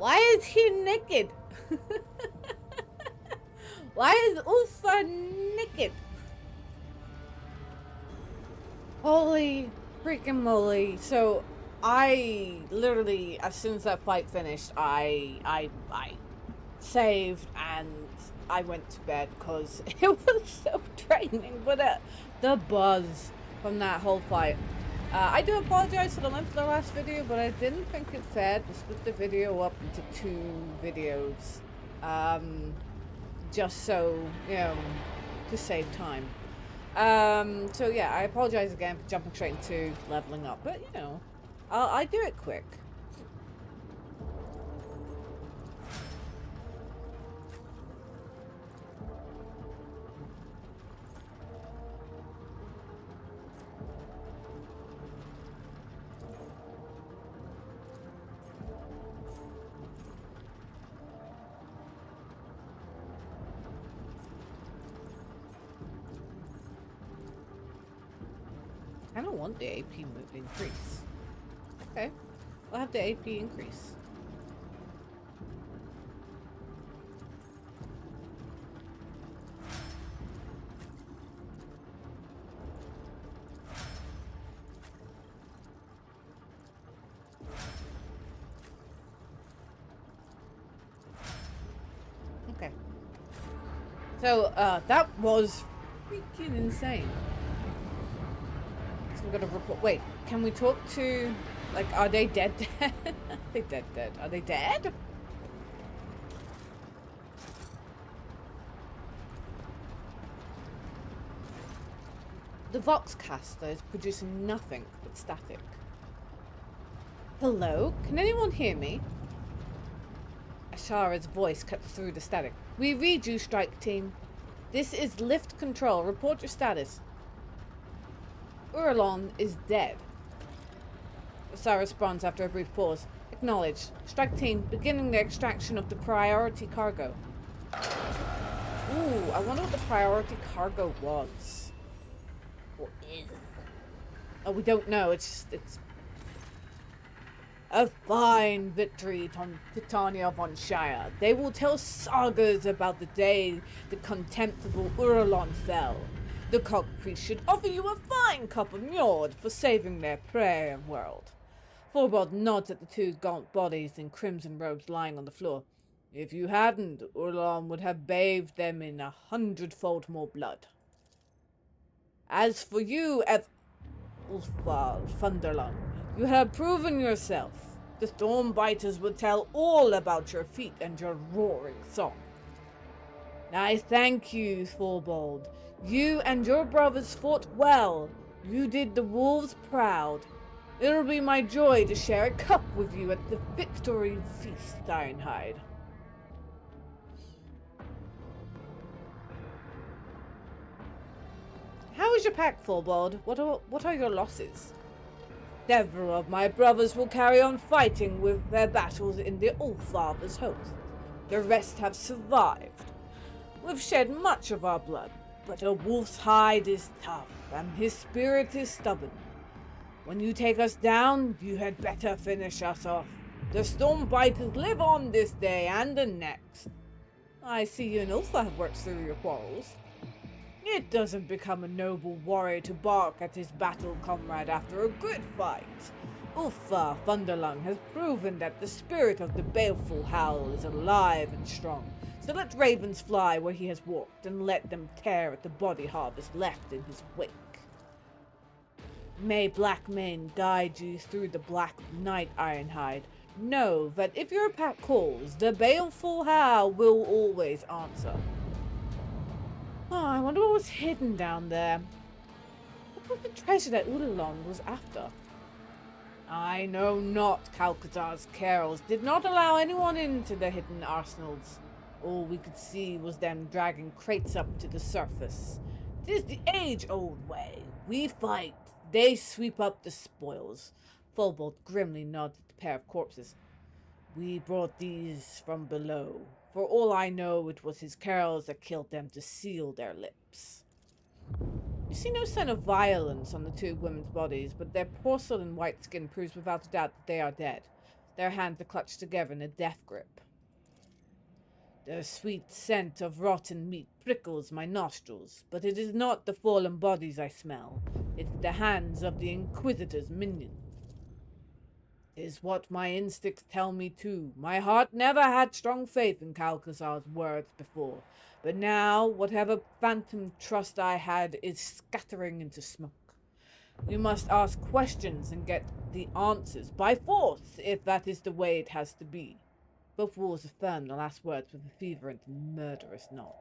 Why is he naked? Why is Ulfa naked? Holy freaking moly. So I literally, as soon as that fight finished, I saved and I went to bed because it was so draining. But the buzz from that whole fight. I do apologize for the length of the last video, but I didn't think it fair to split the video up into 2 videos. Just so, you know, to save time. So yeah, I apologize again for jumping straight into leveling up, but you know, I do it quick. I don't want the AP increase. Okay, I'll have the AP increase. Okay. So, that was freaking insane. So we're gonna report. Wait, can we talk to, like, are they dead? Are they dead? Are they dead? The Voxcaster is producing nothing but static. Hello? Can anyone hear me? Ashara's voice cut through the static. We read you, strike team. This is lift control. Report your status. Urlon is dead. Ashara responds after a brief pause. Acknowledged. Strike team, beginning the extraction of the priority cargo. Ooh, I wonder what the priority cargo was. Or is. Oh, we don't know. It's a fine victory, Titania von Shire. They will tell sagas about the day the contemptible Urlon fell. The cockpriest should offer you a fine cup of mjord for saving their prayer world. Forbod nods at the 2 gaunt bodies in crimson robes lying on the floor. If you hadn't, Urlon would have bathed them in 100-fold more blood. As for you, Ulfwald Thunderlung, you have proven yourself. The Stormbiters will tell all about your feat and your roaring song. I thank you, Thorbold. You and your brothers fought well. You did the wolves proud. It'll be my joy to share a cup with you at the victory feast, Ironhide. How is your pack, Thorbold? What are your losses? Several of my brothers will carry on fighting with their battles in the Allfather's host. The rest have survived. We've shed much of our blood, but a wolf's hide is tough, and his spirit is stubborn. When you take us down, you had better finish us off. The Stormbiters live on this day and the next. I see you and Ulfa have worked through your quarrels. It doesn't become a noble warrior to bark at his battle comrade after a good fight. Ulfa Thunderlung has proven that the spirit of the baleful howl is alive and strong. So let ravens fly where he has walked, and let them tear at the body harvest left in his wake. May black men guide you through the black night, Ironhide. Know that if your pack calls, the baleful howl will always answer. Oh, I wonder what was hidden down there. What was the treasure that Ulalon was after? I know not. Calcazar's carols did not allow anyone into the hidden arsenals. All we could see was them dragging crates up to the surface. 'Tis the age-old way. We fight, they sweep up the spoils. Fulbold grimly nodded at the pair of corpses. We brought these from below. For all I know, it was his carols that killed them to seal their lips. You see no sign of violence on the 2 women's bodies, but their porcelain white skin proves without a doubt that they are dead. Their hands are clutched together in a death grip. The sweet scent of rotten meat prickles my nostrils, but it is not the fallen bodies I smell. It's the hands of the Inquisitor's minions. It is what my instincts tell me too. My heart never had strong faith in Calcasar's words before, but now whatever phantom trust I had is scattering into smoke. We must ask questions and get the answers by force, if that is the way it has to be. Both walls affirm the last words with a fervent and murderous nod.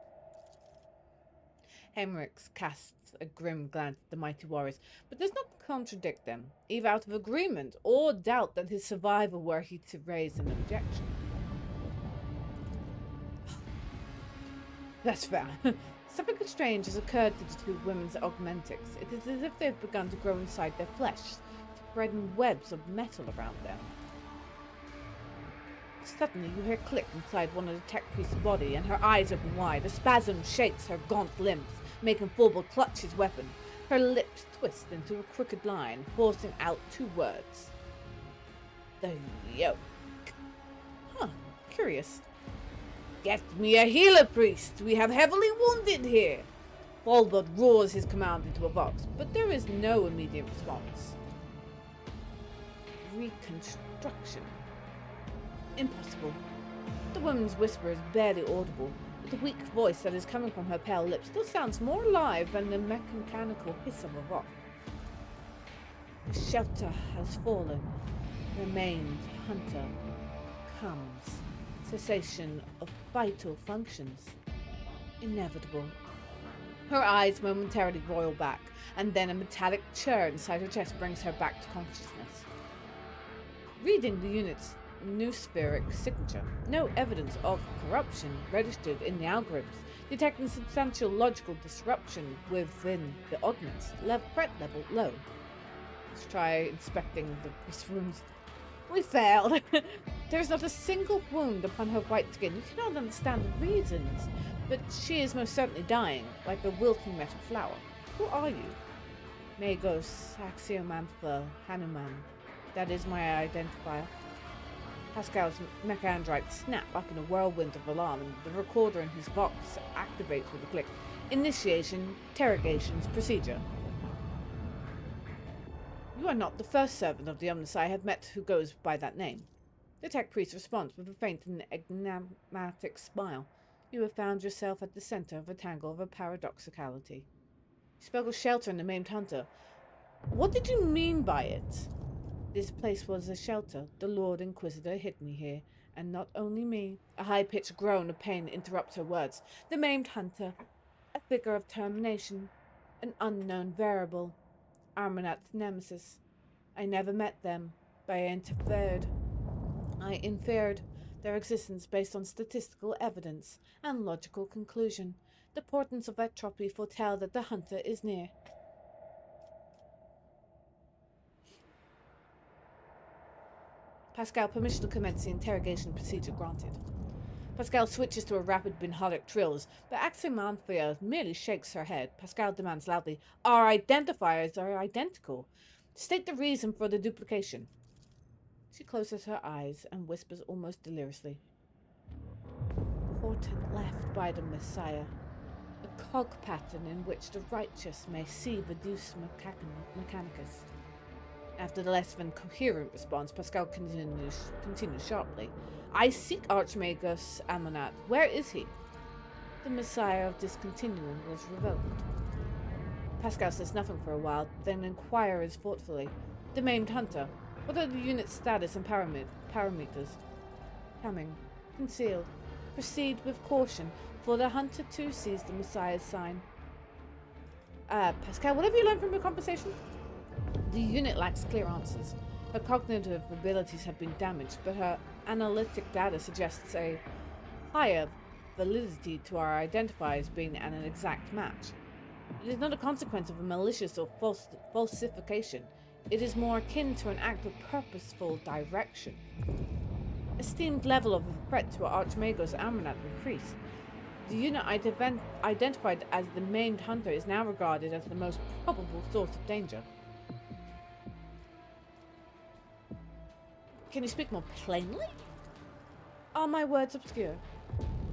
Hemrix casts a grim glance at the mighty warriors, but does not contradict them, either out of agreement or doubt that his survival were he to raise an objection. That's fair. Something strange has occurred to the two women's augmentics. It is as if they've begun to grow inside their flesh, spreading webs of metal around them. Suddenly you hear a click inside one of the tech priest's body, and her eyes open wide. A spasm shakes her gaunt limbs, making Fulbul clutch his weapon. Her lips twist into a crooked line, forcing out two words. The yoke. Huh, curious. Get me a healer, priest. We have heavily wounded here. Fulbul roars his command into a vox, but there is no immediate response. Reconstruction. Impossible. The woman's whisper is barely audible, but the weak voice that is coming from her pale lips still sounds more alive than the mechanical hiss of a rock. The shelter has fallen. Remained hunter comes. Cessation of vital functions. Inevitable. Her eyes momentarily roil back, and then a metallic churn inside her chest brings her back to consciousness. Reading the unit's noospheric signature, no evidence of corruption registered in the algorithms, detecting substantial logical disruption within the augments. Threat level low. Let's try inspecting the priest rooms. We failed. There is not a single wound upon her white skin. You cannot understand the reasons, but she is most certainly dying, like a wilting metal flower. Who are you? Magos Axiomantha Hanuman. That is my identifier. Pascal's mechandrite snapped up in a whirlwind of alarm, and the recorder in his box activates with a click. Initiation, interrogations, procedure. You are not the first servant of the Omnis I have met who goes by that name. The tech priest responds with a faint and enigmatic smile. You have found yourself at the center of a tangle of a paradoxicality. You spoke of shelter and the maimed hunter. What did you mean by it? This place was a shelter. The Lord Inquisitor hid me here, and not only me. A high-pitched groan of pain interrupts her words. The maimed hunter, a figure of termination, an unknown variable, Armanat's nemesis. I never met them, but I inferred their existence based on statistical evidence and logical conclusion. The portents of entropy foretell that the hunter is near. Pascal, permission to commence the interrogation procedure granted. Pascal switches to a rapid binholic trills, but Aximantha merely shakes her head. Pascal demands loudly, Our identifiers are identical. State the reason for the duplication. She closes her eyes and whispers almost deliriously. Portent left by the Messiah. A cog pattern in which the righteous may see the Deus Mechanicus. After the less than coherent response, Pascal continues sharply. I seek Archmagus Amonat. Where is he? The Messiah of Discontinuum was revoked. Pascal says nothing for a while, then inquires thoughtfully. The maimed hunter. What are the unit's status and parameters? Coming. Concealed. Proceed with caution, for the hunter too sees the Messiah's sign. Pascal, what have you learned from your conversation? The unit lacks clear answers. Her cognitive abilities have been damaged, but her analytic data suggests a higher validity to our identifiers being an exact match. It is not a consequence of a malicious or falsification. It is more akin to an act of purposeful direction. Esteemed level of threat to our Archmagos Amarnat increased. The unit identified as the maimed hunter is now regarded as the most probable source of danger. Can you speak more plainly? Are my words obscure?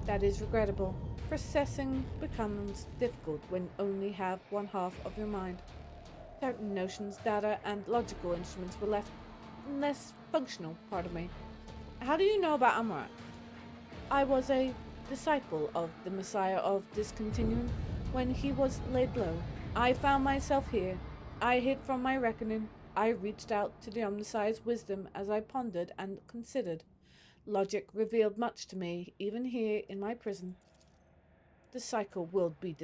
That is regrettable. Processing becomes difficult when you only have one half of your mind. Certain notions, data, and logical instruments were left less functional part of me. How do you know about Amaranth? I was a disciple of the Messiah of Discontinuum when he was laid low. I found myself here. I hid from my reckoning. I reached out to the Omnissiah's wisdom as I pondered and considered. Logic revealed much to me, even here in my prison. The cycle will be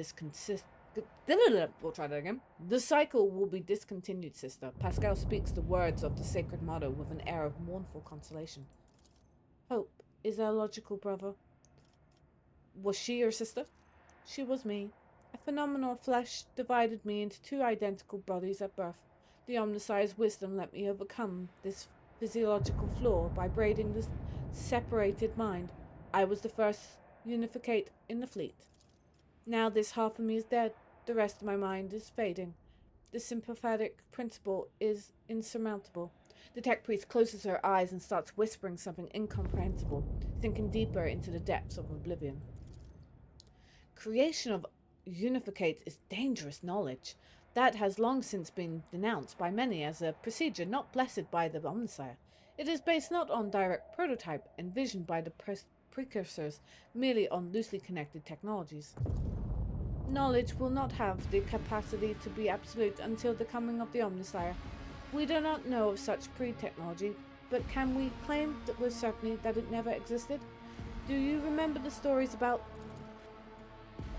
We'll try that again. The cycle will be discontinued, sister. Pascal speaks the words of the sacred motto with an air of mournful consolation. Hope is our logical brother. Was she your sister? She was me. A phenomenal flesh divided me into two identical bodies at birth. The Omnissiah's wisdom let me overcome this physiological flaw by braiding this separated mind. I was the first unificate in the fleet. Now this half of me is dead. The rest of my mind is fading. The sympathetic principle is insurmountable. The tech priest closes her eyes and starts whispering something incomprehensible, sinking deeper into the depths of oblivion. Creation of unificate is dangerous knowledge. That has long since been denounced by many as a procedure not blessed by the Omnissiah. It is based not on direct prototype envisioned by the precursors, merely on loosely connected technologies. Knowledge will not have the capacity to be absolute until the coming of the Omnissiah. We do not know of such pre-technology, but can we claim that with certainty that it never existed? Do you remember the stories about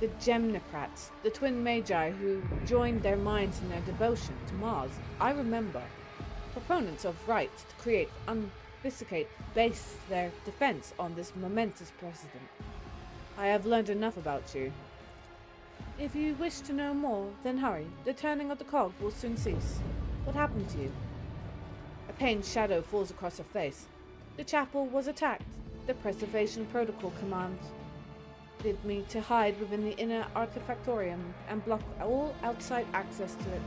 the Gemnocrats, the twin magi who joined their minds in their devotion to Mars? I remember. Proponents of right to create unvisicate base their defense on this momentous precedent. I have learned enough about you. If you wish to know more, then hurry. The turning of the cog will soon cease. What happened to you? A pained shadow falls across her face. The chapel was attacked. The preservation protocol commanded me to hide within the inner artifactorium and block all outside access to it.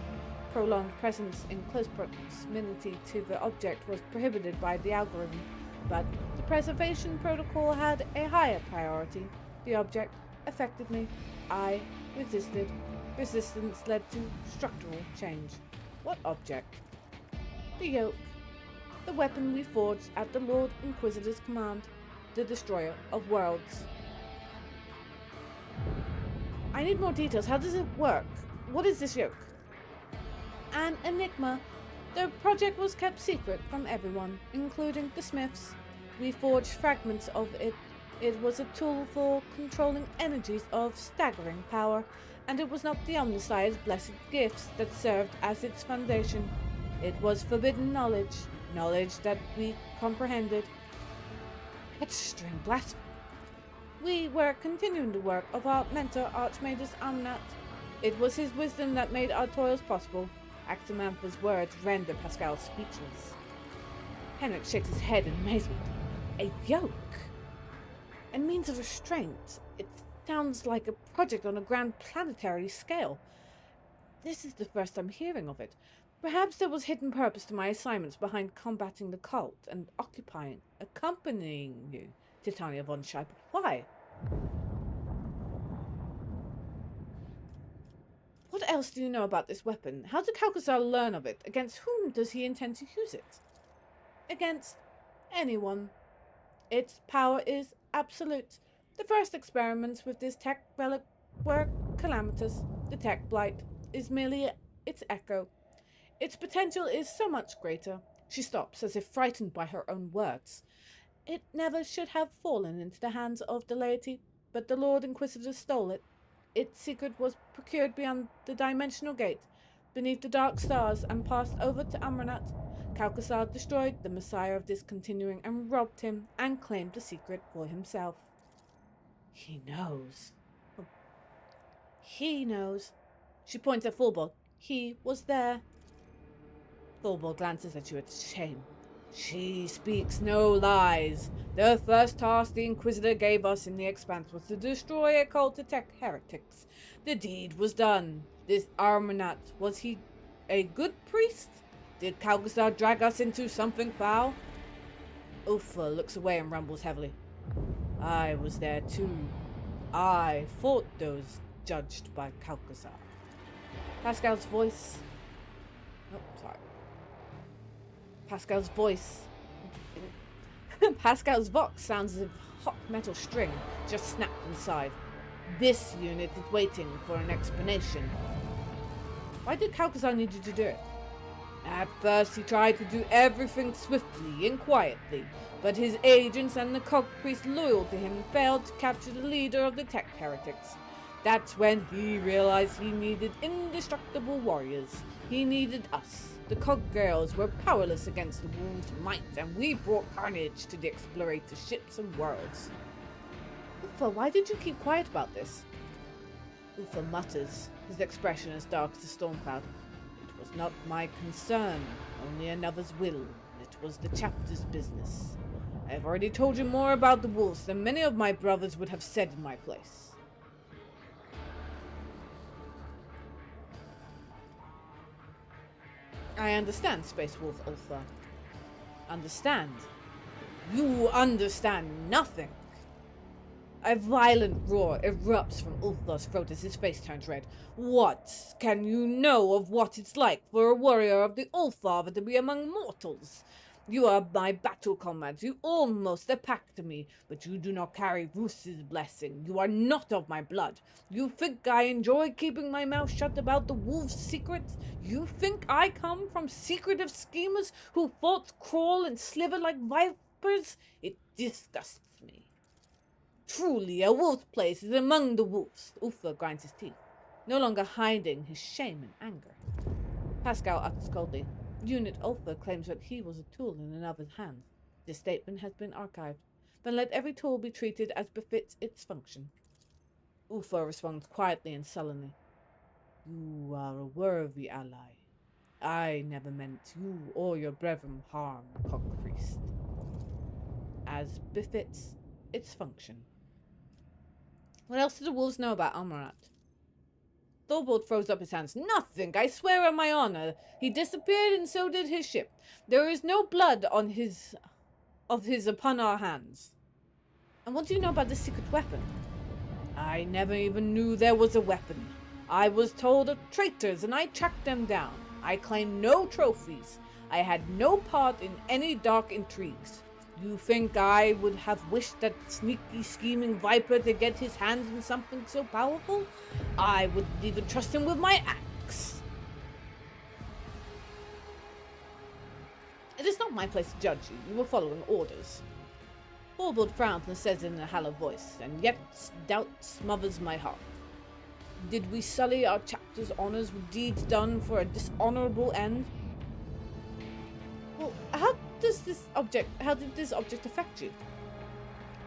Prolonged presence in close proximity to the object was prohibited by the algorithm, but the preservation protocol had a higher priority. The object affected me. I resisted. Resistance led to structural change. What object? The yoke. The weapon we forged at the Lord Inquisitor's command. The destroyer of worlds. I need more details. How does it work? What is this yoke? An enigma. The project was kept secret from everyone, including the Smiths. We forged fragments of it. It was a tool for controlling energies of staggering power, and it was not the Omnissiah's blessed gifts that served as its foundation. It was forbidden knowledge, knowledge that we comprehended. Extreme blasphemy. We were continuing the work of our mentor, Archmagus Amnat. It was his wisdom that made our toils possible. Aximantha's words render Pascal speechless. Henrik shakes his head in amazement. A yoke? A means of restraint. It sounds like a project on a grand planetary scale. This is the first I'm hearing of it. Perhaps there was hidden purpose to my assignments behind combating the cult and accompanying you, Titania von Schei. Why? What else do you know about this weapon? How did Calcazar learn of it? Against whom does he intend to use it? Against anyone. Its power is absolute. The first experiments with this tech relic were calamitous. The tech blight is merely its echo. Its potential is so much greater. She stops, as if frightened by her own words. It never should have fallen into the hands of the laity, but the Lord Inquisitor stole it. Its secret was procured beyond the dimensional gate, beneath the dark stars, and passed over to Amranat. Calcazar destroyed the Messiah of Discontinuing and robbed him, and claimed the secret for himself. He knows. He knows. She points at Fulborg. He was there. Fulborg glances at you with shame. She speaks no lies. The first task the Inquisitor gave us in the Expanse was to destroy occultic heretics. The deed was done. This Armanat, was he a good priest? Did Calcazar drag us into something foul? Ulfa looks away and rumbles heavily. I was there too. I fought those judged by Calcazar. Pascal's voice... Oh, sorry. Pascal's voice... Pascal's vox sounds as if a hot metal string just snapped inside. This unit is waiting for an explanation. Why did Calcazar need you to do it? At first he tried to do everything swiftly and quietly, but his agents and the cog priests loyal to him failed to capture the leader of the tech heretics. That's when he realized he needed indestructible warriors. He needed us. The cog girls were powerless against the wolves' might, and we brought carnage to the explorator ships and worlds. Ulfa, why did you keep quiet about this? Ulfa mutters, his expression as dark as a storm cloud. It was not my concern, only another's will. It was the chapter's business. I have already told you more about the wolves than many of my brothers would have said in my place. I understand, Space Wolf Ulfa. Understand? You understand nothing! A violent roar erupts from Ulfa's throat as his face turns red. What can you know of what it's like for a warrior of the Allfather to be among mortals? You are my battle comrades. You almost a pact to me, but you do not carry Roos's blessing. You are not of my blood. You think I enjoy keeping my mouth shut about the wolves' secrets? You think I come from secretive schemers who thoughts crawl and sliver like vipers? It disgusts me. Truly, a wolf's place is among the wolves. Ulfa grinds his teeth, no longer hiding his shame and anger. Pascal utters coldly. Unit Ulfa claims that he was a tool in another's hands. This statement has been archived. Then let every tool be treated as befits its function. Ulfa responds quietly and sullenly. You are a worthy ally. I never meant you or your brethren harm, Cockpriest. As befits its function. What else do the wolves know about Almarat? Thorvald throws up his hands. Nothing, I swear on my honor. He disappeared and so did his ship. There is no blood of his upon our hands. And what do you know about this secret weapon? I never even knew there was a weapon. I was told of traitors and I tracked them down. I claimed no trophies. I had no part in any dark intrigues. You think I would have wished that sneaky, scheming viper to get his hands on something so powerful? I wouldn't even trust him with my axe. It is not my place to judge you. You were following orders. Thorvald frowns and says in a hollow voice, and yet doubt smothers my heart. Did we sully our chapter's honors with deeds done for a dishonorable end? Well, how did this object affect you?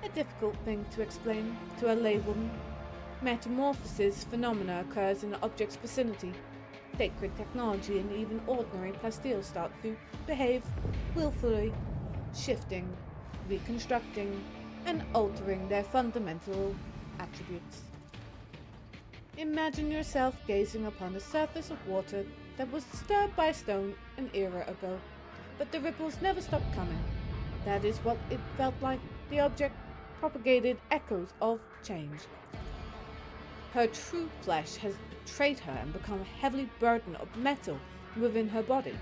A difficult thing to explain to a laywoman. Metamorphosis phenomena occurs in an object's vicinity. Sacred technology and even ordinary plastiles start to behave willfully, shifting, reconstructing, and altering their fundamental attributes. Imagine yourself gazing upon the surface of water that was disturbed by a stone an era ago. But the ripples never stopped coming. That is what it felt like. The object propagated echoes of change. Her true flesh has betrayed her and become a heavy burden of metal within her body.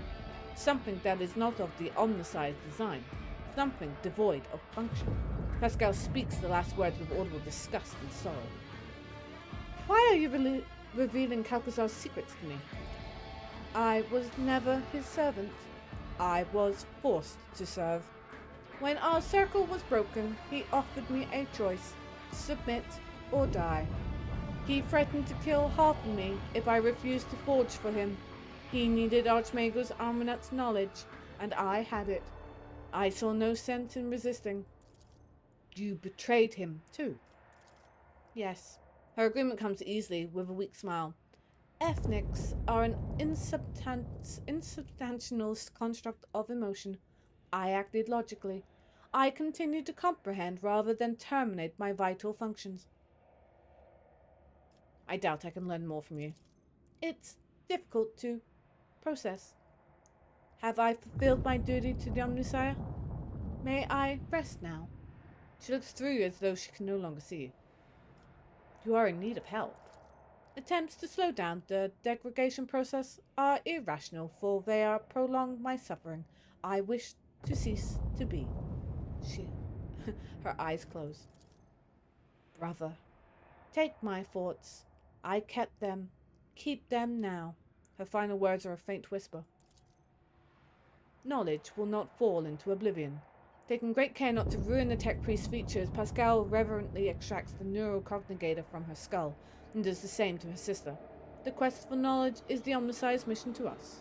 Something that is not of the omnicide design. Something devoid of function. Pascal speaks the last words with audible disgust and sorrow. Why are you revealing Calcazar's secrets to me? I was never his servant. I was forced to serve. When our circle was broken, he offered me a choice, submit or die. He threatened to kill half of me if I refused to forge for him. He needed Archmagus Armanat's knowledge, and I had it. I saw no sense in resisting. You betrayed him, too. Yes, her agreement comes easily with a weak smile. Ethnics are an insubstantial construct of emotion. I acted logically. I continued to comprehend rather than terminate my vital functions. I doubt I can learn more from you. It's difficult to process. Have I fulfilled my duty to the Omnissiah? May I rest now? She looks through you as though she can no longer see you. You are in need of help. Attempts to slow down the degradation process are irrational, for they are prolong my suffering. I wish to cease to be. Her eyes close. Brother, take my thoughts. I kept them. Keep them now. Her final words are a faint whisper. Knowledge will not fall into oblivion. Taking great care not to ruin the tech priest's features, Pascal reverently extracts the neurocognigator from her skull and does the same to her sister. The quest for knowledge is the omnicized mission to us.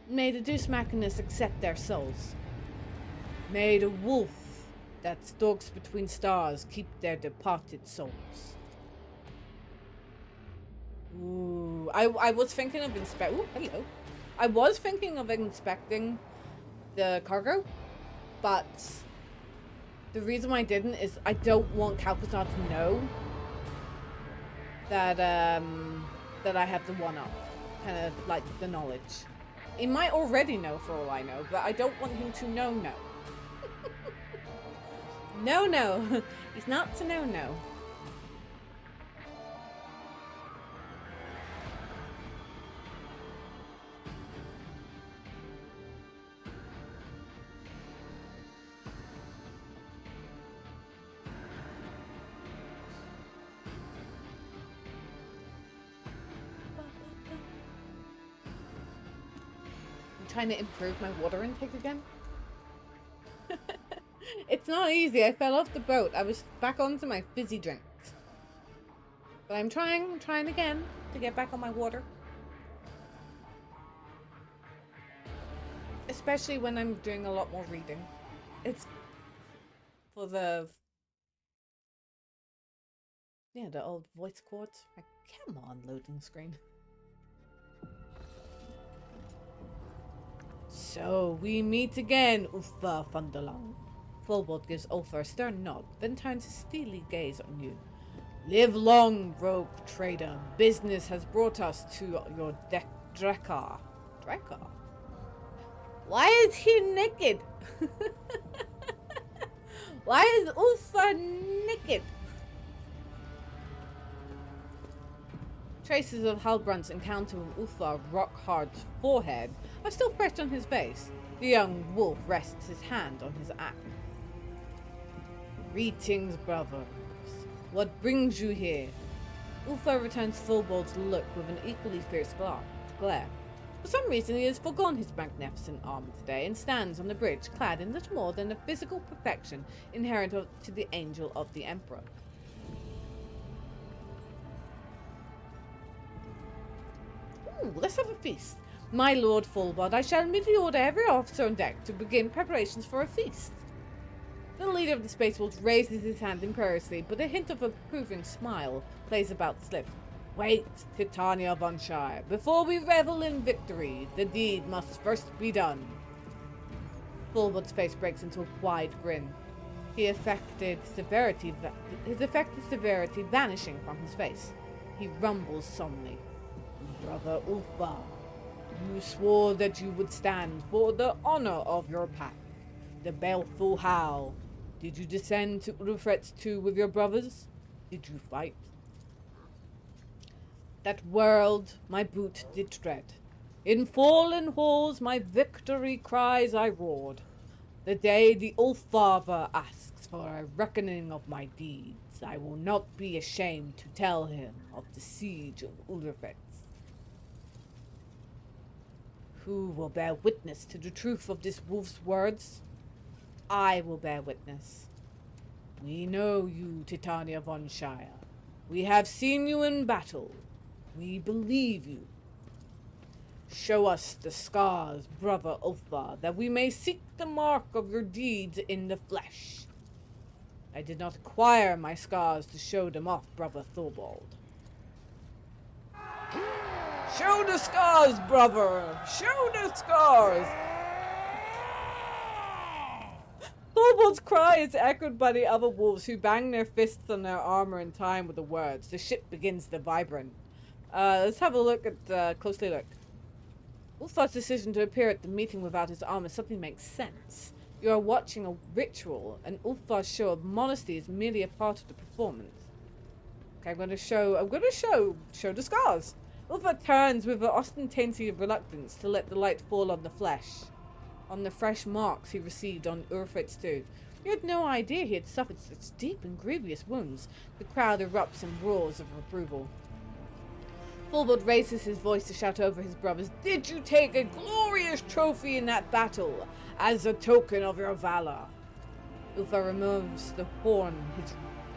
May the Deus Machinus accept their souls. May the wolf that stalks between stars keep their departed souls. Ooh, I was thinking of hello. I was thinking of inspecting the cargo, but the reason why I didn't is I don't want Calcazar to know that that I have the one-up, kind of like the knowledge. He might already know for all I know, but I don't want him to know. No. He's not to know no. Trying to improve my water intake again. It's not easy. I fell off the boat. I was back onto my fizzy drinks. But I'm trying again to get back on my water. Especially when I'm doing a lot more reading. It's for the old voice cords. Like, come on, loading screen. So, we meet again, Uffa Fundalang. Fulbold gives Ulfar a stern nod, then turns his steely gaze on you. Live long, rogue trader. Business has brought us to your Drekar. Drekar? Why is he naked? Why is Ulfar naked? Traces of Halbrand's encounter with Ulfar Rockhard's forehead are still fresh on his face. The young wolf rests his hand on his axe. Greetings, brothers. What brings you here? Ulfar returns Fulbold's look with an equally fierce glare. For some reason, he has forgone his magnificent armor today and stands on the bridge clad in little more than the physical perfection inherent to the Angel of the Emperor. Ooh, let's have a feast. My lord Fulbod, I shall immediately order every officer on deck to begin preparations for a feast. The leader of the Space Wolves raises his hand imperiously, but a hint of approving smile plays about his lips. Wait, Titania von Shire. Before we revel in victory, the deed must first be done. Fulbod's face breaks into a wide grin. His affected severity vanishing from his face. He rumbles solemnly. Brother Ulfa, you swore that you would stand for the honor of your pack. The baleful Howl. Did you descend to Urufret's too with your brothers? Did you fight? That world my boot did tread. In fallen halls my victory cries I roared. The day the Ulfather asks for a reckoning of my deeds, I will not be ashamed to tell him of the siege of Urufret. Who will bear witness to the truth of this wolf's words? I will bear witness. We know you, Titania von Shire. We have seen you in battle. We believe you. Show us the scars, brother Ulfa, that we may seek the mark of your deeds in the flesh. I did not acquire my scars to show them off, brother Thorvald. Show the scars, brother! Show the scars! Fulboard's cry is echoed by the other wolves who bang their fists on their armor in time with the words. The ship begins to vibrate. Let's have a look at, closely look. Ulfar's decision to appear at the meeting without his armor suddenly makes sense. You are watching a ritual, and Ulfar's show of modesty is merely a part of the performance. Okay, I'm gonna show the scars. Ulfar turns with an ostentatious reluctance to let the light fall on the flesh. On the fresh marks he received on Urfit's tooth. He had no idea he had suffered such deep and grievous wounds. The crowd erupts in roars of approval. Fulbord raises his voice to shout over his brothers, "Did you take a glorious trophy in that battle, as a token of your valor?" Ulfar removes the horn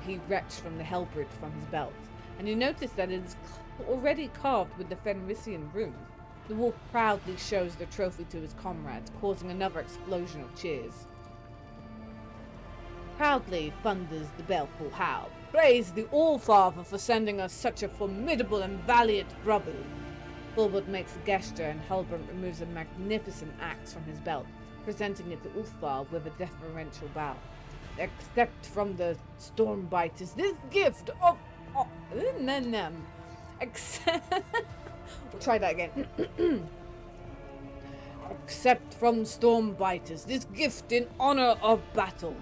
he wrenched from the Hellbrute from his belt, and you notice that it is already carved with the Fenrisian rune. The wolf proudly shows the trophy to his comrades, causing another explosion of cheers. Proudly thunders the baleful howl. "Praise the All-Father for sending us such a formidable and valiant brother." Fulbert makes a gesture and Halbrand removes a magnificent axe from his belt, presenting it to Ulfar with a deferential bow. "Accept from the Stormbiters this gift of... We'll try that again. "Accept from Stormbiters this gift in honor of battle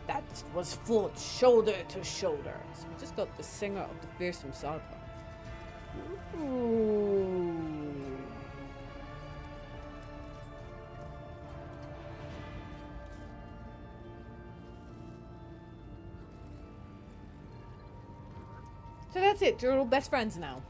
that was fought shoulder to shoulder." So we just got the singer of the fearsome saga. Ooh. So that's it, you're all best friends now.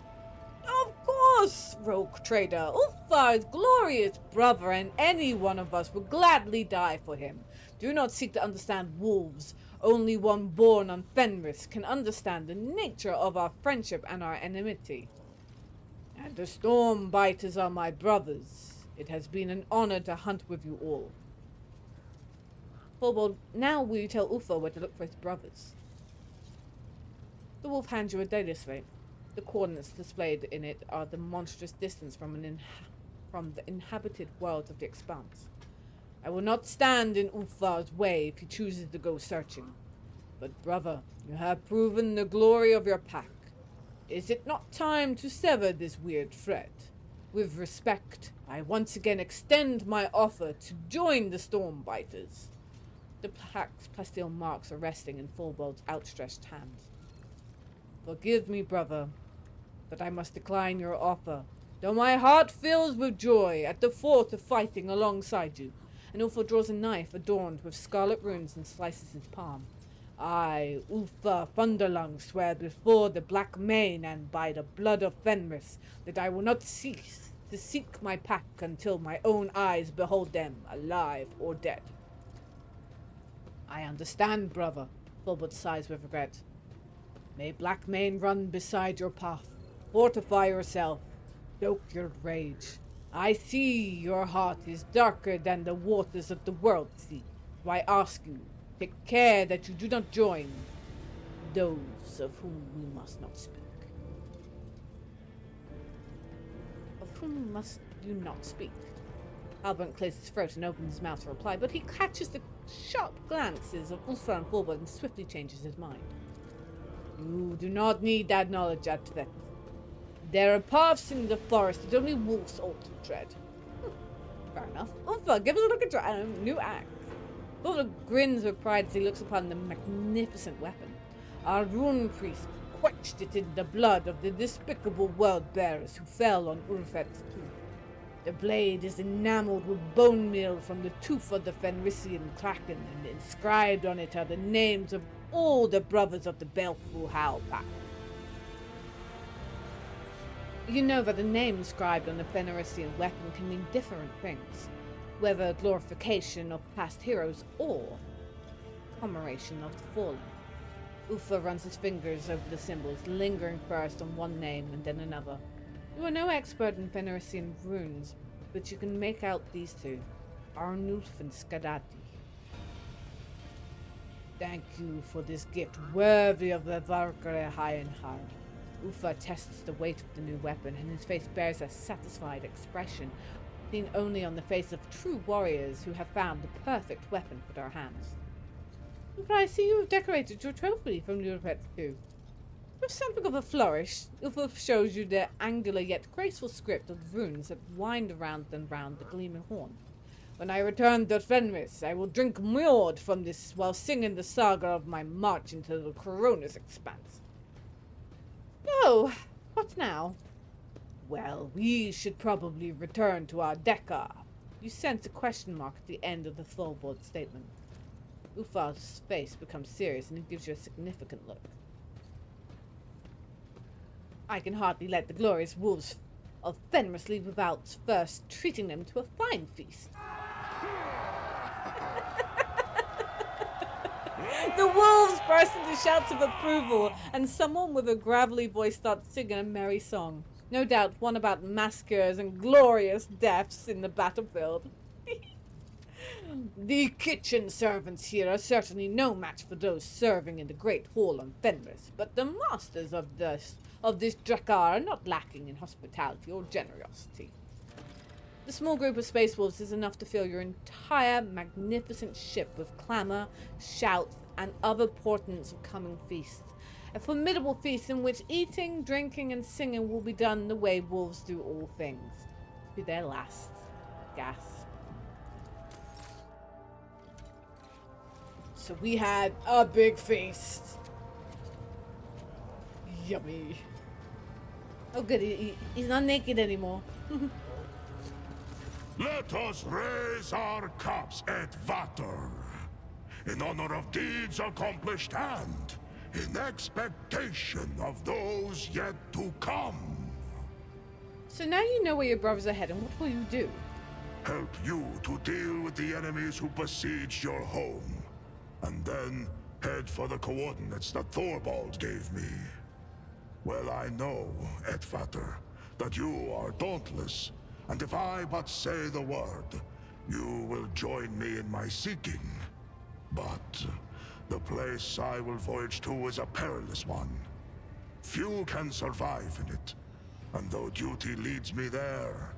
"Of course, rogue trader. Ulfar's glorious brother, and any one of us would gladly die for him. Do not seek to understand wolves. Only one born on Fenris can understand the nature of our friendship and our enmity. And the Stormbiters are my brothers. It has been an honor to hunt with you all." Fulbold, now will you tell Ulfar where to look for his brothers? The wolf hands you a data slate. The coordinates displayed in it are the monstrous distance from the inhabited world of the expanse. "I will not stand in Ulfar's way if he chooses to go searching. But brother, you have proven the glory of your pack. Is it not time to sever this weird thread? With respect, I once again extend my offer to join the Stormbiters." The pack's plasteel marks are resting in Fulbold's outstretched hands. "Forgive me, brother, but I must decline your offer, though my heart fills with joy at the thought of fighting alongside you." And Ulfar draws a knife adorned with scarlet runes and slices his palm. "I, Ulfar Thunderlung, swear before the Black Mane and by the blood of Fenris that I will not cease to seek my pack until my own eyes behold them, alive or dead." "I understand, brother," Fulbert sighs with regret. "May Black Mane run beside your path. Fortify yourself. Stoke your rage. I see your heart is darker than the waters of the world sea. So I ask you, take care that you do not join those of whom we must not speak." "Of whom must you not speak?" Halbrand clears his throat and opens his mouth to reply, but he catches the sharp glances of Ulfar and Fulbert and swiftly changes his mind. "You do not need that knowledge at that. There are paths in the forest that only wolves ought to tread." Fair enough. Ulfar, give us a look at your new axe. Fulbert grins with pride as he looks upon the magnificent weapon. "Our rune priest quenched it in the blood of the despicable world bearers who fell on Urfet's tooth. The blade is enameled with bone meal from the tooth of the Fenrisian kraken, and inscribed on it are the names of all the brothers of the baleful Howl Pack." You know that the name inscribed on the Fenrisian weapon can mean different things, whether glorification of past heroes or commemoration of the fallen. Ulfar runs his fingers over the symbols, lingering first on one name and then another. You are no expert in Fenrisian runes, but you can make out these two, Arnulf and Skadati. "Thank you for this gift, worthy of the Valkyrie Highenhard." Ulfar tests the weight of the new weapon, and his face bears a satisfied expression, seen only on the face of true warriors who have found the perfect weapon for their hands. But I see you have decorated your trophy from your pet too. With something of a flourish, Ulf shows you the angular yet graceful script of runes that wind around and round the gleaming horn. When I return to Fenris, I will drink Mjord from this while singing the saga of my march into the Corona's expanse. Oh, what now? Well, we should probably return to our Deca. You sense a question mark at the end of the Thorvald statement. Ufal's face becomes serious and he gives you a significant look. I can hardly let the glorious wolves of Fenris leave without first treating them to a fine feast. The wolves burst into shouts of approval, and someone with a gravelly voice starts singing a merry song. No doubt one about massacres and glorious deaths in the battlefield. The kitchen servants here are certainly no match for those serving in the great hall on Fenris, but the masters of this Drakkar are not lacking in hospitality or generosity. The small group of space wolves is enough to fill your entire magnificent ship with clamour, shouts, and other portents of coming feasts. A formidable feast in which eating, drinking, and singing will be done the way wolves do all things. To their last gasp. So we had a big feast. Yummy. Oh good, he's not naked anymore. Let us raise our cups at Vater, in honor of deeds accomplished and in expectation of those yet to come. So now you know where your brothers are heading. What will you do? Help you to deal with the enemies who besieged your home, and then head for the coordinates that Thorvald gave me. Well, I know, Edvater, that you are dauntless, and if I but say the word, you will join me in my seeking. But the place I will voyage to is a perilous one. Few can survive in it, and though duty leads me there,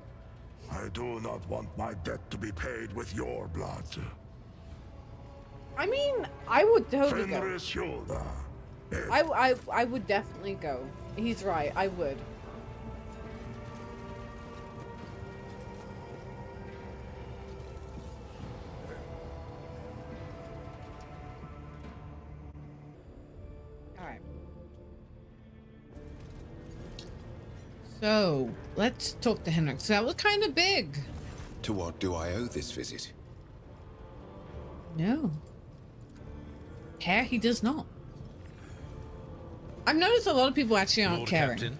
I do not want my debt to be paid with your blood. I mean, I would totally go. Fenris Hjolda. I would definitely go. He's right, I would. Alright. So, let's talk to Henrik. So that was kind of big. To what do I owe this visit? No. Hair, he does not. I've noticed a lot of people actually aren't caring. Captain.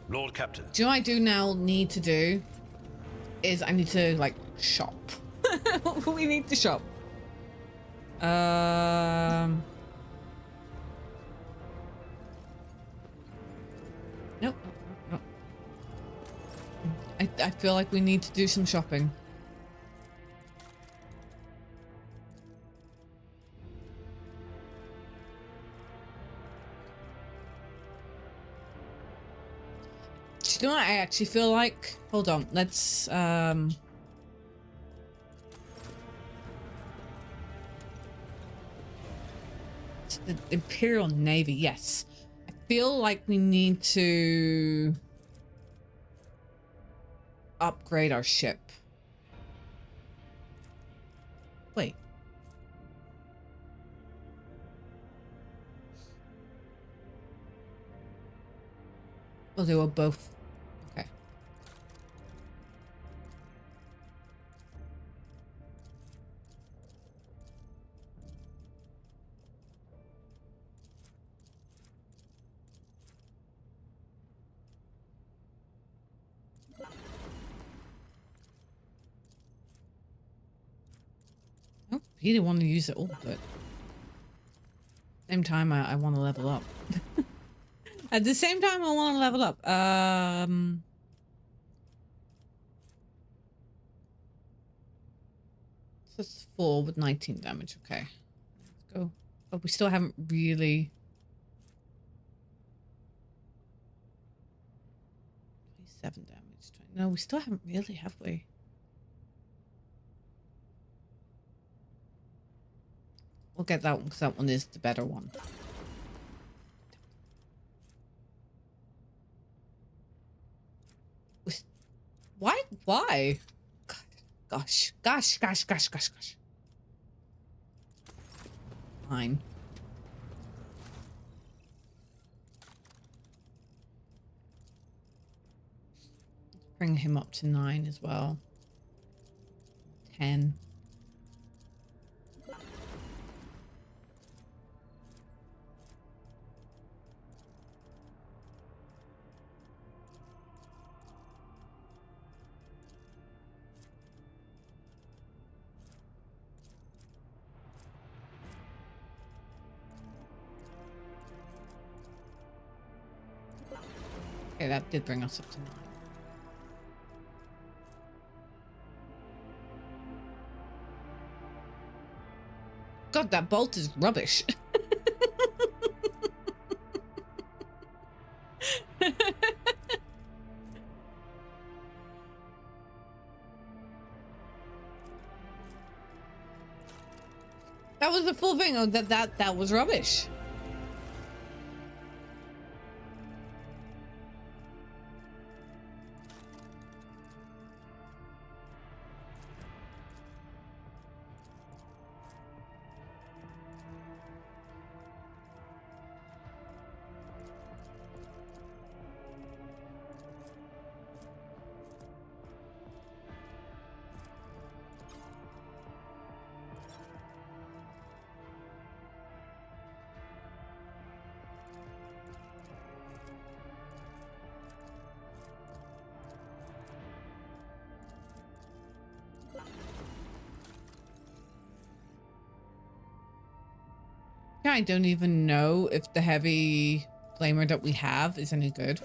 Lord Captain. Do you know what I do now need to do? Is I need to, like, shop. We need to shop. Nope. Nope. I feel like we need to do some shopping. Do you know what I actually feel like? Hold on, let's the Imperial Navy, yes. I feel like we need to upgrade our ship. Wait. Oh, they were both. Okay. Oh, he didn't want to use it all, but same time I want to level up. At the same time I want to level up. So it's 4 with 19 damage. Okay. Let's go. But we still haven't really 27 damage. No, we still haven't really, have we? We'll get that one because that one is the better one. Why? Why? Gosh. Fine. Bring him up to 9 as well. 10. Okay, that did bring us up to 9. God, that bolt is rubbish. That was the full thing. Oh, that was rubbish. I don't even know if the heavy flamer that we have is any good.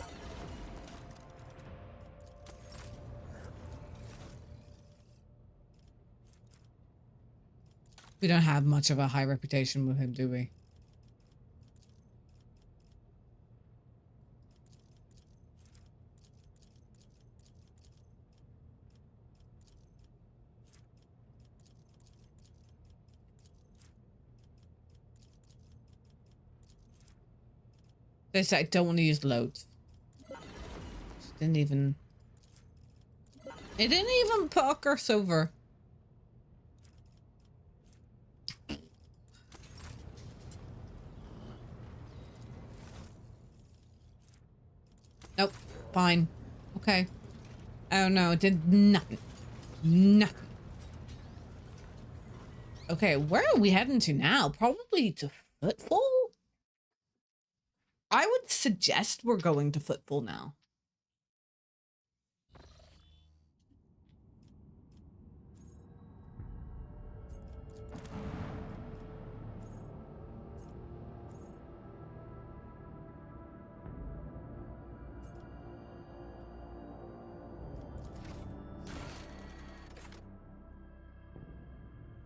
We don't have much of a high reputation with him, do we? They said I don't want to use loads. It didn't even puck us over. Nope. Fine. Okay. Oh no, it did nothing. Nothing. Okay, where are we heading to now? Probably to Footfall? I would suggest we're going to Footfall now.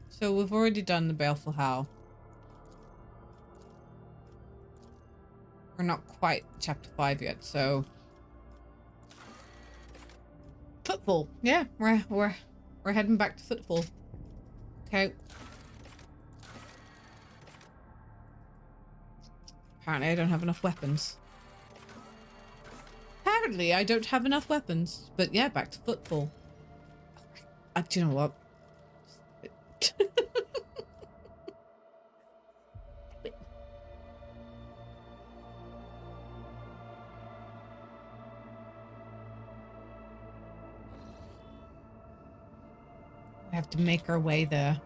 So we've already done the Baleful Howl. We're not quite chapter 5 yet, so Footfall. Yeah, we're heading back to Footfall. Okay. Apparently I don't have enough weapons. Apparently I don't have enough weapons. But yeah, back to Footfall. Do you know what? We have to make our way there.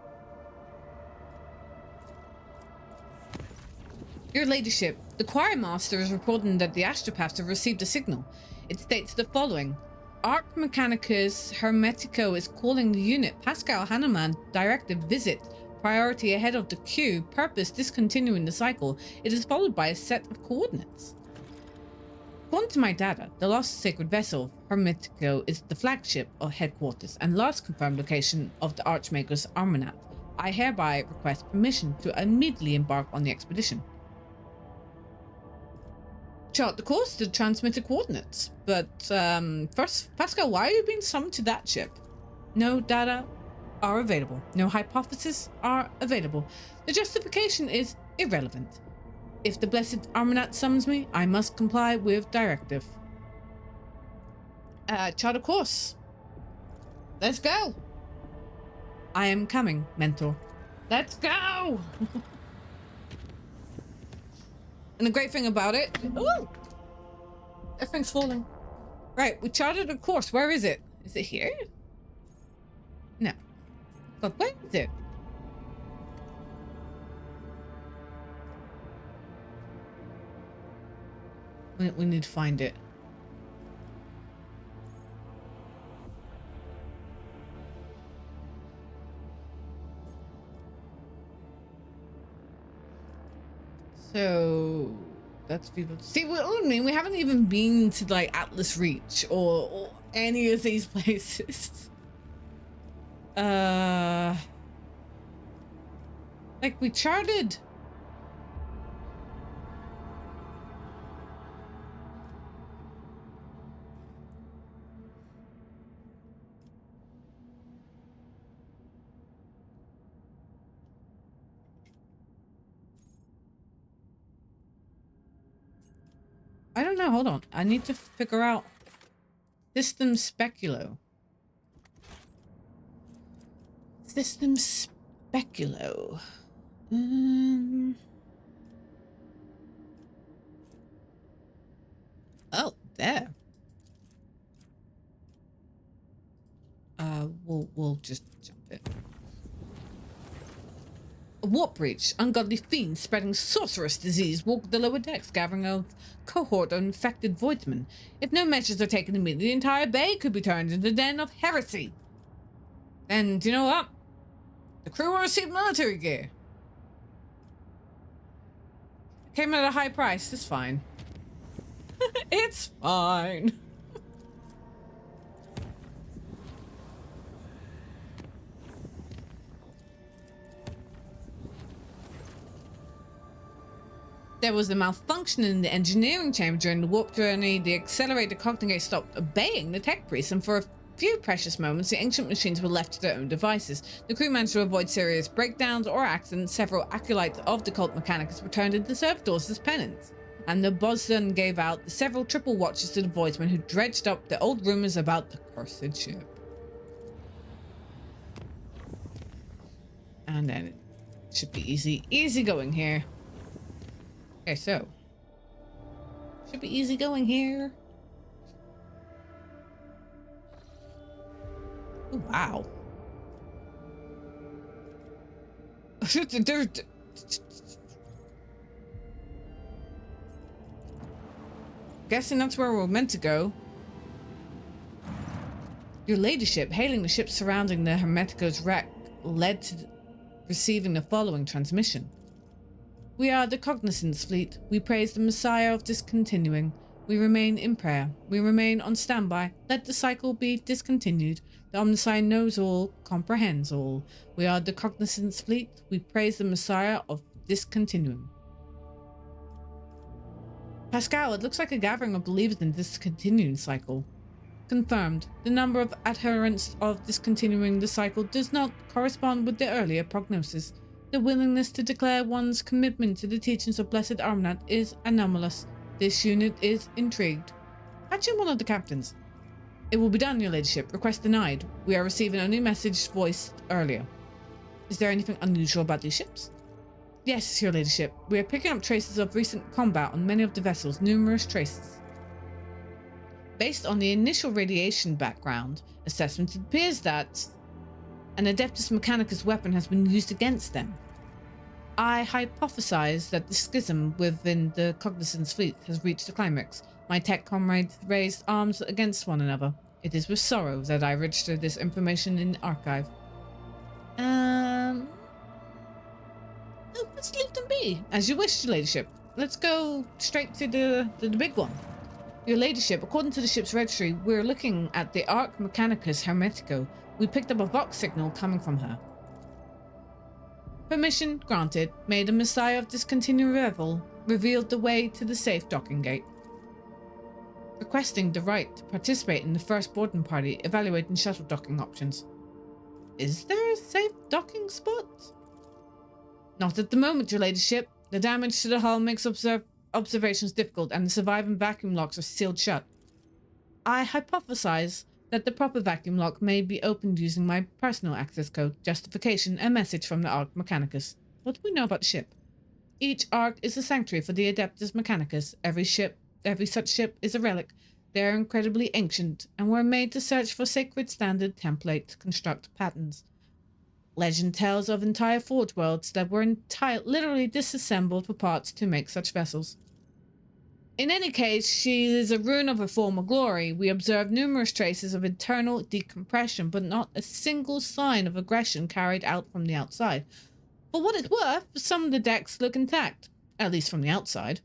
Your ladyship, the choir master is reporting that the astropaths have received a signal. It states the following. Arc Mechanicus Hermetico is calling the unit. Pascal Hahnemann directed visit. Priority ahead of the queue. Purpose discontinuing the cycle. It is followed by a set of coordinates. According to my data, the lost sacred vessel, Hermetico, is the flagship or headquarters and last confirmed location of the Archmaker's Armament. I hereby request permission to immediately embark on the expedition. Chart the course to transmitted coordinates. But first, Pascal, why are you being summoned to that ship? No, Data. are available. No hypotheses are available. The justification is irrelevant. If the blessed Armanat summons me, I must comply with directive. Chart a course. Let's go. I am coming, mentor. Let's go. And the great thing about it, ooh, everything's falling. Right, we charted a course. Where is it? Is it here? No. But where is it? We need to find it. So that's people. See, we haven't even been to like Atlas Reach or any of these places. Like we charted. I don't know. Hold on. I need to figure out System Speculo. System Speculo. Oh, there. We'll just jump it. A warp breach. Ungodly fiends spreading sorcerous disease walk the lower decks, gathering a cohort of infected voidsmen. If no measures are taken immediately, the entire bay could be turned into a den of heresy. And you know what? The crew will receive military gear. It came at a high price. It's fine. It's fine. There was a malfunction in the engineering chamber during the warp journey. The accelerator cognate stopped obeying the tech priest, and for a few precious moments, the ancient machines were left to their own devices. The crew managed to avoid serious breakdowns or accidents. Several acolytes of the cult Mechanicus returned to the servitors as penance, and the Boston gave out the several triple watches to the voidsmen who dredged up the old rumors about the cursed ship. And then it should be easy going here. Okay, so should be easy going here. Oh, wow. Guessing that's where we're meant to go. Your ladyship, hailing the ships surrounding the Hermetico's wreck, led to receiving the following transmission. We are the Cognizance Fleet. We praise the Messiah of discontinuing. We remain in prayer. We remain on standby. Let the cycle be discontinued. The Omniscient knows all, comprehends all. We are the Cognizance Fleet. We praise the Messiah of discontinuing. Pascal, it looks like a gathering of believers in this discontinuing cycle. Confirmed. The number of adherents of discontinuing the cycle does not correspond with the earlier prognosis. The willingness to declare one's commitment to the teachings of Blessed Armanat is anomalous. This unit is intrigued. Patching one of the captains. It will be done, your ladyship. Request denied. We are receiving only message voiced earlier. Is there anything unusual about these ships? Yes, your ladyship. We are picking up traces of recent combat on many of the vessels. Numerous traces. Based on the initial radiation background assessment, it appears that an Adeptus Mechanicus weapon has been used against them. I hypothesize that the schism within the Cognizance Fleet has reached a climax. My tech comrades raised arms against one another. It is with sorrow that I register this information in the archive. Let's leave them be. As you wish, your ladyship. Let's go straight to the big one. Your ladyship, according to the ship's registry, we're looking at the Arc Mechanicus Hermetico. We picked up a Vox signal coming from her. Permission granted. May the Messiah of Discontinued Revel revealed the way to the safe docking gate. Requesting the right to participate in the first boarding party, evaluating shuttle docking options. Is there a safe docking spot? Not at the moment, your ladyship. The damage to the hull makes observations difficult, and the surviving vacuum locks are sealed shut. I hypothesize that the proper vacuum lock may be opened using my personal access code, justification, and message from the Arc Mechanicus. What do we know about the ship? Each Arc is a sanctuary for the Adeptus Mechanicus. Every such ship is a relic. They are incredibly ancient, and were made to search for sacred standard template to construct patterns. Legend tells of entire forge worlds that were literally disassembled for parts to make such vessels. In any case, she is a ruin of her former glory. We observe numerous traces of internal decompression, but not a single sign of aggression carried out from the outside. For what it's worth, some of the decks look intact, at least from the outside.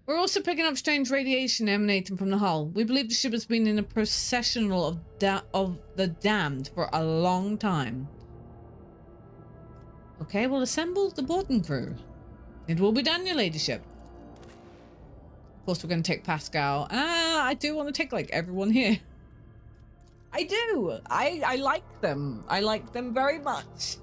We're also picking up strange radiation emanating from the hull. We believe the ship has been in a processional of the damned for a long time. Okay, we'll assemble the boarding crew. It will be done, your ladyship. Of course, we're going to take Pascal. I do want to take, like, everyone here. I do. I like them. I like them very much.